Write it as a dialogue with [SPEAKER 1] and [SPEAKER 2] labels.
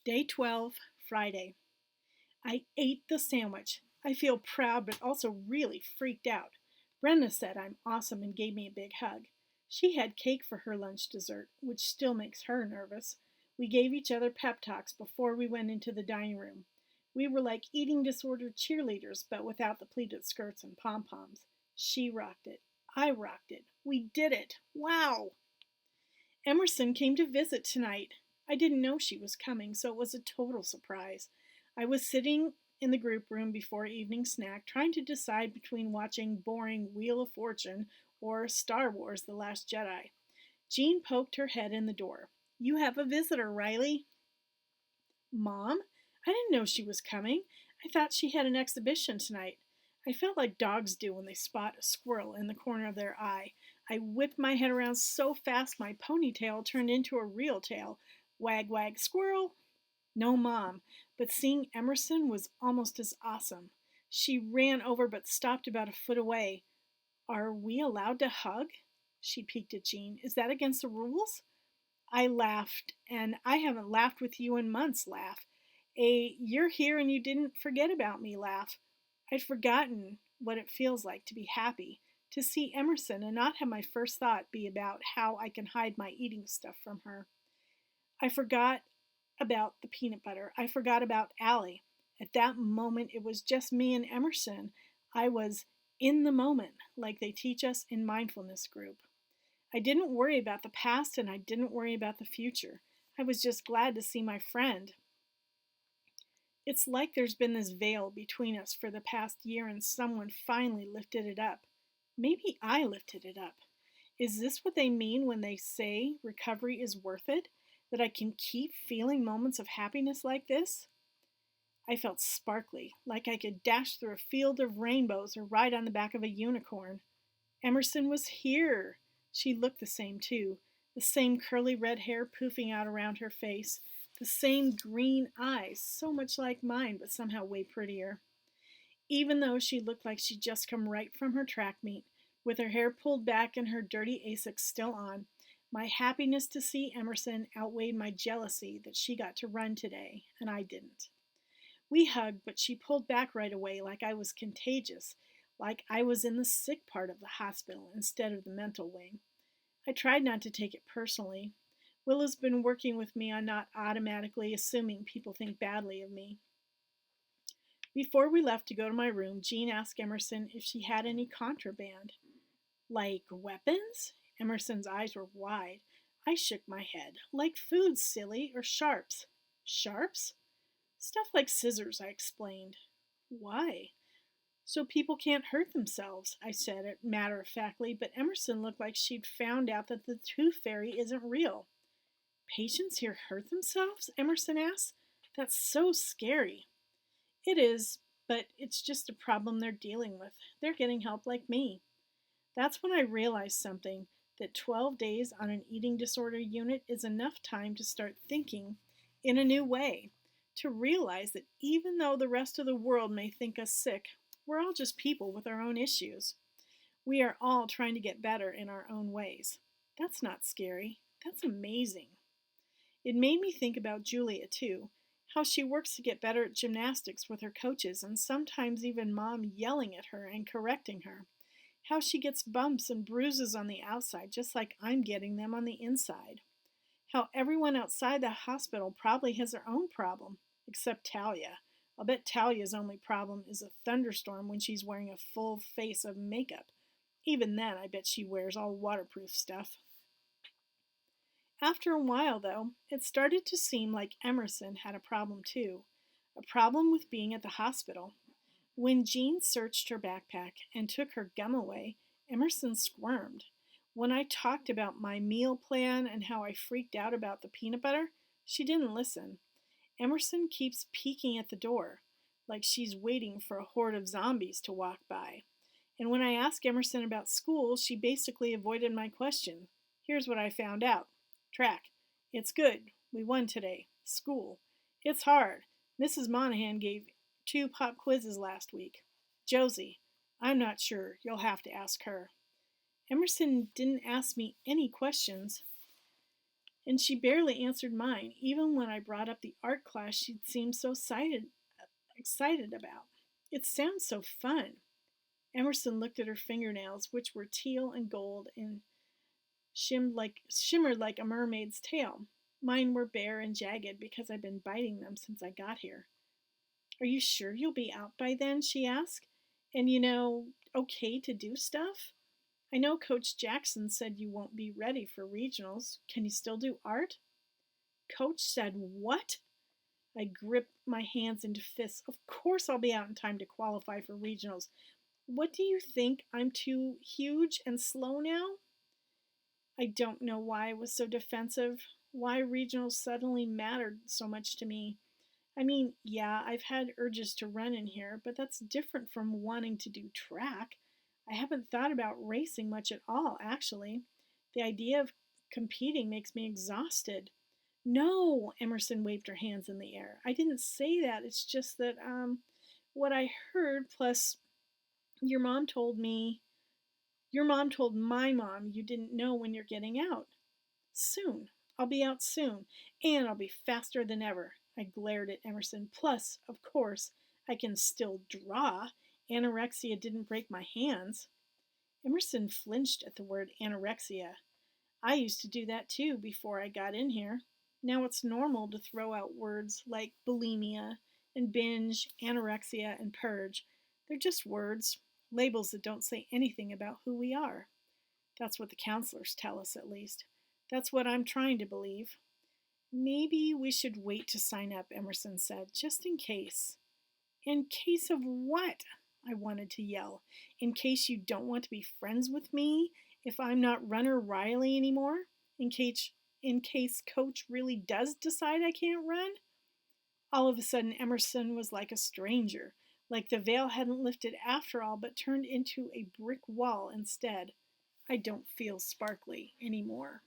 [SPEAKER 1] Day 12, Friday. I ate the sandwich. I feel proud but also really freaked out. Brenda said I'm awesome and gave me a big hug. She had cake for her lunch dessert, which still makes her nervous. We gave each other pep talks before we went into the dining room. We were like eating disordered cheerleaders, but without the pleated skirts and pom poms. She rocked it. I rocked it. We did it. Wow! Emerson came to visit tonight. I didn't know she was coming, so it was a total surprise. I was sitting in the group room before evening snack, trying to decide between watching boring Wheel of Fortune or Star Wars The Last Jedi. Jean poked her head in the door. You have a visitor, Riley. Mom? I didn't know she was coming. I thought she had an exhibition tonight. I felt like dogs do when they spot a squirrel in the corner of their eye. I whipped my head around so fast my ponytail turned into a real tail. Wag, wag, squirrel. No, Mom, but seeing Emerson was almost as awesome. She ran over but stopped about a foot away. Are we allowed to hug? She peeked at Jean. Is that against the rules? I laughed, and I haven't laughed with you in months laugh. A you're here and you didn't forget about me laugh. I'd forgotten what it feels like to be happy, to see Emerson and not have my first thought be about how I can hide my eating stuff from her. I forgot about the peanut butter. I forgot about Allie. At that moment, it was just me and Emerson. I was in the moment, like they teach us in mindfulness group. I didn't worry about the past and I didn't worry about the future. I was just glad to see my friend. It's like there's been this veil between us for the past year and someone finally lifted it up. Maybe I lifted it up. Is this what they mean when they say recovery is worth it? That I can keep feeling moments of happiness like this? I felt sparkly, like I could dash through a field of rainbows or ride on the back of a unicorn. Emerson was here. She looked the same, too. The same curly red hair poofing out around her face. The same green eyes, so much like mine, but somehow way prettier. Even though she looked like she'd just come right from her track meet, with her hair pulled back and her dirty Asics still on, my happiness to see Emerson outweighed my jealousy that she got to run today, and I didn't. We hugged, but she pulled back right away like I was contagious, like I was in the sick part of the hospital instead of the mental wing. I tried not to take it personally. Willa's been working with me on not automatically assuming people think badly of me. Before we left to go to my room, Jean asked Emerson if she had any contraband. Like weapons? Emerson's eyes were wide. I shook my head. Like food, silly, or sharps. Sharps? Stuff like scissors, I explained. Why? So people can't hurt themselves, I said it matter of factly, but Emerson looked like she'd found out that the tooth fairy isn't real. Patients here hurt themselves? Emerson asked. That's so scary. It is, but it's just a problem they're dealing with. They're getting help like me. That's when I realized something, that 12 days on an eating disorder unit is enough time to start thinking in a new way, to realize that even though the rest of the world may think us sick, we're all just people with our own issues. We are all trying to get better in our own ways. That's not scary. That's amazing. It made me think about Julia, too, how she works to get better at gymnastics with her coaches and sometimes even Mom yelling at her and correcting her. How she gets bumps and bruises on the outside just like I'm getting them on the inside. How everyone outside the hospital probably has their own problem, except Talia. I'll bet Talia's only problem is a thunderstorm when she's wearing a full face of makeup. Even then, I bet she wears all waterproof stuff. After a while, though, it started to seem like Emerson had a problem too. A problem with being at the hospital. When Jean searched her backpack and took her gum away, Emerson squirmed. When I talked about my meal plan and how I freaked out about the peanut butter, she didn't listen. Emerson keeps peeking at the door, like she's waiting for a horde of zombies to walk by. And when I asked Emerson about school, she basically avoided my question. Here's what I found out. Track. It's good. We won today. School. It's hard. Mrs. Monahan gave 2 pop quizzes last week. Josie. I'm not sure. You'll have to ask her. Emerson didn't ask me any questions. And she barely answered mine, even when I brought up the art class she'd seemed so excited about. It sounds so fun. Emerson looked at her fingernails, which were teal and gold and shimmered like a mermaid's tail. Mine were bare and jagged because I've been biting them since I got here. Are you sure you'll be out by then? She asked. And okay to do stuff? I know Coach Jackson said you won't be ready for regionals. Can you still do art? Coach said what? I gripped my hands into fists. Of course I'll be out in time to qualify for regionals. What do you think? I'm too huge and slow now? I don't know why I was so defensive, why regionals suddenly mattered so much to me. I mean, yeah, I've had urges to run in here, but that's different from wanting to do track. I haven't thought about racing much at all, actually. The idea of competing makes me exhausted. No, Emerson waved her hands in the air. I didn't say that. It's just that, what I heard, plus your mom told me, your mom told my mom you didn't know when you're getting out. Soon. I'll be out soon, and I'll be faster than ever. I glared at Emerson. Plus, of course, I can still draw. Anorexia didn't break my hands. Emerson flinched at the word anorexia. I used to do that too before I got in here. Now it's normal to throw out words like bulimia and binge, anorexia, and purge. They're just words, labels that don't say anything about who we are. That's what the counselors tell us, at least. That's what I'm trying to believe. Maybe we should wait to sign up, Emerson said, just in case. In case of what? I wanted to yell. In case you don't want to be friends with me if I'm not Runner Riley anymore? In case Coach really does decide I can't run? All of a sudden, Emerson was like a stranger, like the veil hadn't lifted after all, but turned into a brick wall instead. I don't feel sparkly anymore.